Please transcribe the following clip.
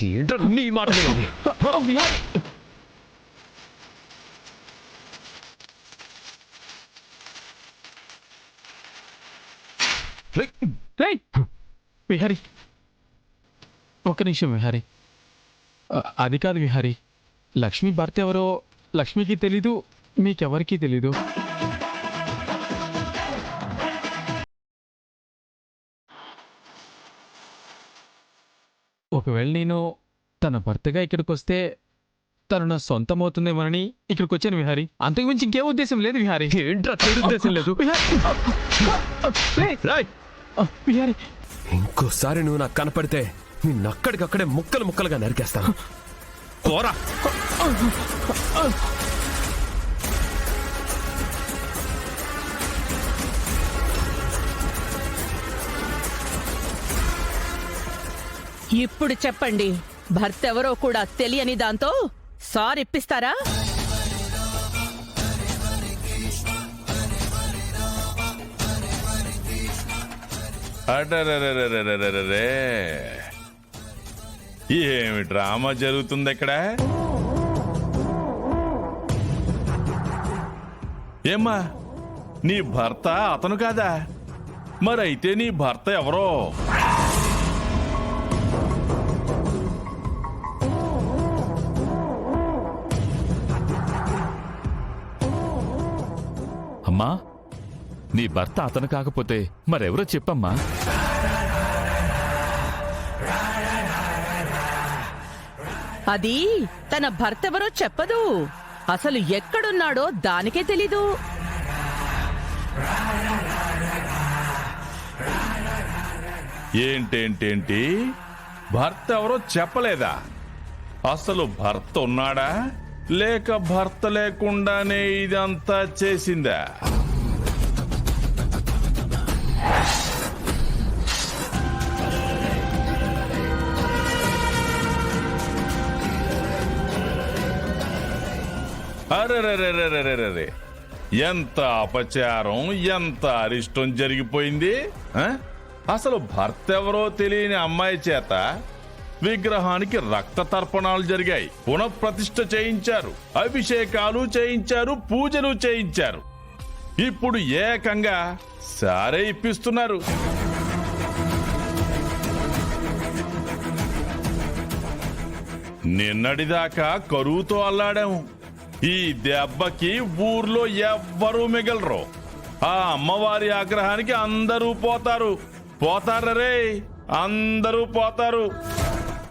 ఏంట్రా నీ మాట విహారీ, ఒక్క నిమిషం విహారీ. అది కాదు విహారీ, లక్ష్మి భర్త ఎవరో లక్ష్మికి తెలీదు, మీకెవరికీ తెలీదు. ఒకవేళ నేను తన భర్తగా ఇక్కడికి వస్తే తను నా సొంతం అవుతుందేమోనని ఇక్కడికి వచ్చాను విహారీ. అంతకు మించి ఇంకేం ఉద్దేశం లేదు విహారీ. ఏంట్రా చెడు ఉద్దేశం లేదు. విహారీ, ఇంకోసారి నువ్వు నాకు కనపడితే నిన్నక్కడికక్కడే ముక్కలు ముక్కలుగా నరికేస్తాను. పోరా. ఇప్పుడు చెప్పండి, భర్త ఎవరో కూడా తెలియని దాంతో సారిప్పిస్తారా? అటరే, ఏమి డ్రామా జరుగుతుంది ఇక్కడ? ఏమ్మా, నీ భర్త అతను కాదా? మరైతే నీ భర్త ఎవరో? అమ్మా, నీ భర్త అతను కాకపోతే మరెవరో చెప్పమ్మా. అది తన భర్త ఎవరో చెప్పదు, అసలు ఎక్కడున్నాడో దానికే తెలీదు. ఏంటేంటేంటి, భర్త ఎవరో చెప్పలేదా? అసలు భర్త ఉన్నాడా లేక భర్త లేకుండానే ఇదంతా చేసిందా? అరెరెరెరెరెరెరె, ఎంత అపచారం, ఎంత అరిష్టం జరిగిపోయింది. అసలు భర్త ఎవరో తెలియని అమ్మాయి చేత విగ్రహానికి రక్త తర్పణాలు జరిగాయి, పునఃప్రతిష్ఠ చేయించారు, అభిషేకాలు చేయించారు, పూజలు చేయించారు. ఇప్పుడు ఏకంగా సారే ఇప్పిస్తున్నారు. నిన్నటిదాకా కరువుతో అల్లాడాము. ఈ దెబ్బకి ఊర్లో ఎవ్వరూ మిగలరు. ఆ అమ్మవారి ఆగ్రహానికి అందరూ పోతారు. పోతారే, అందరూ పోతారు.